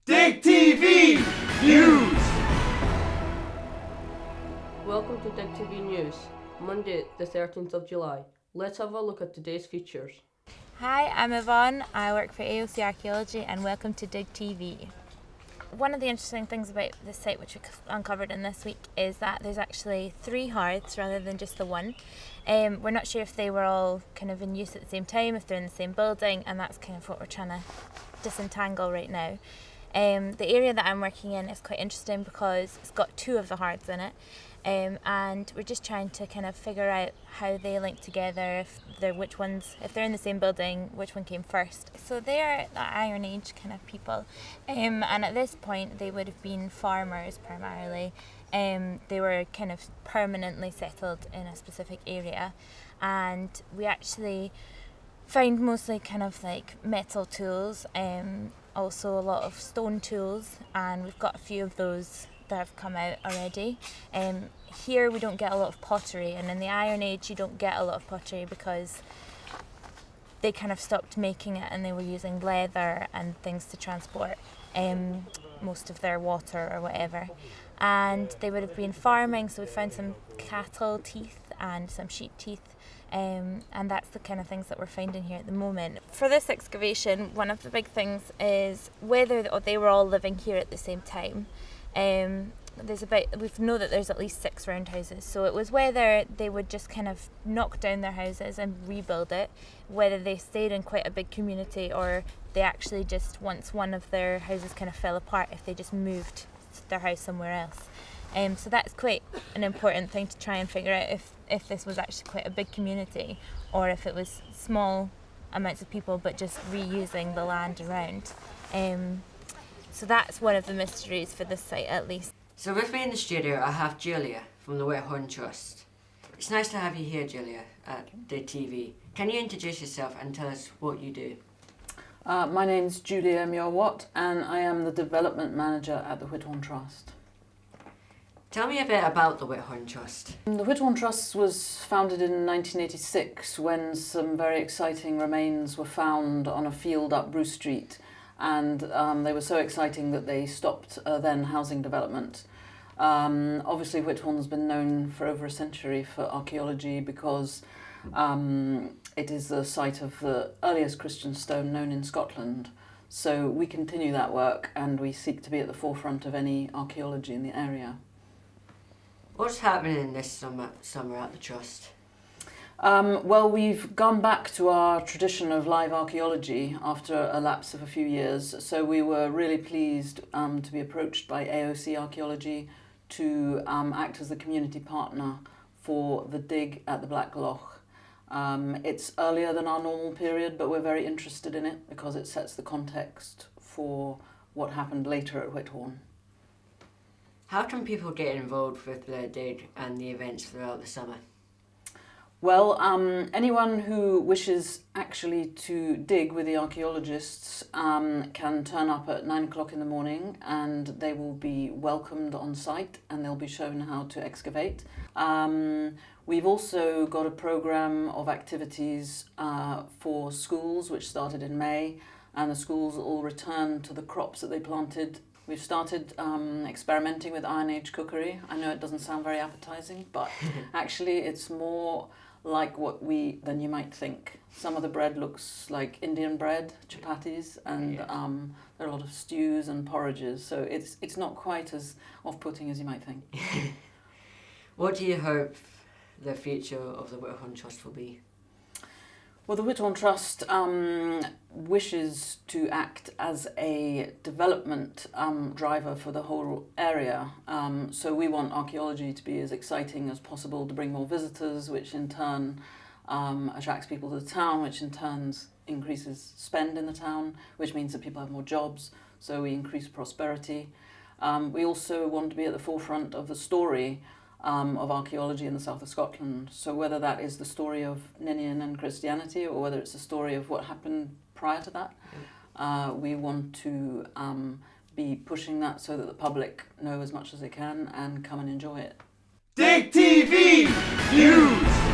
Dig TV News! Welcome to Dig TV News, Monday the 13th of July. Let's have a look at today's features. Hi, I'm Yvonne. I work for AOC Archaeology and welcome to Dig TV. One of the interesting things about this site which we uncovered in this week is that there's actually 3 hearths rather than just the one. We're not sure if they were all kind of in use at the same time, if they're in the same building, and that's kind of what we're trying to disentangle right now. The area that I'm working in is quite interesting because it's got 2 of the hearths in it, and we're just trying to kind of figure out how they link together, if they're in the same building, which one came first. So they are the Iron Age kind of people, and at this point they would have been farmers primarily. They were kind of permanently settled in a specific area, and we actually find mostly kind of like metal tools, also a lot of stone tools, and we've got a few of those that have come out already. Here we don't get a lot of pottery, and in the Iron Age you don't get a lot of pottery because they kind of stopped making it and they were using leather and things to transport most of their water or whatever. And they would have been farming, so we found some cattle teeth and some sheep teeth. And that's the kind of things that we're finding here at the moment. For this excavation, one of the big things is whether they were all living here at the same time. We know that there's at least 6 roundhouses, so it was whether they would just kind of knock down their houses and rebuild it, whether they stayed in quite a big community, or they actually just, once one of their houses kind of fell apart, if they just moved their house somewhere else. So that's quite an important thing to try and figure out, if this was actually quite a big community or if it was small amounts of people but just reusing the land around. So that's one of the mysteries for this site, at least. So with me in the studio I have Julia from the Whithorn Trust. It's nice to have you here, Julia, at Dig TV. Can you introduce yourself and tell us what you do? My name's Julia Muir-Watt and I am the Development Manager at the Whithorn Trust. Tell me a bit about the Whithorn Trust. The Whithorn Trust was founded in 1986 when some very exciting remains were found on a field up Bruce Street, and they were so exciting that they stopped then housing development. Obviously Whithorn's been known for over a century for archaeology because it is the site of the earliest Christian stone known in Scotland. So we continue that work and we seek to be at the forefront of any archaeology in the area. What's happening this summer at the Trust? Well, we've gone back to our tradition of live archaeology after a lapse of a few years. So we were really pleased to be approached by AOC Archaeology to act as the community partner for the dig at the Black Loch. It's earlier than our normal period, but we're very interested in it because it sets the context for what happened later at Whithorn. How can people get involved with the dig and the events throughout the summer? Well, anyone who wishes actually to dig with the archaeologists can turn up at 9 o'clock in the morning and they will be welcomed on site and they'll be shown how to excavate. We've also got a programme of activities for schools which started in May, and the schools all return to the crops that they planted. We've started experimenting with Iron Age cookery. I know it doesn't sound very appetizing, but actually it's more like than you might think. Some of the bread looks like Indian bread, chapatis, and there are a lot of stews and porridges, so it's not quite as off-putting as you might think. What do you hope the future of the Whithorn Trust will be? Well, the Whithorn Trust wishes to act as a development driver for the whole area. So we want archaeology to be as exciting as possible, to bring more visitors, which in turn attracts people to the town, which in turn increases spend in the town, which means that people have more jobs, so we increase prosperity. We also want to be at the forefront of the story of archaeology in the south of Scotland. So whether that is the story of Ninian and Christianity or whether it's the story of what happened prior to that, we want to be pushing that so that the public know as much as they can and come and enjoy it. Dig TV News!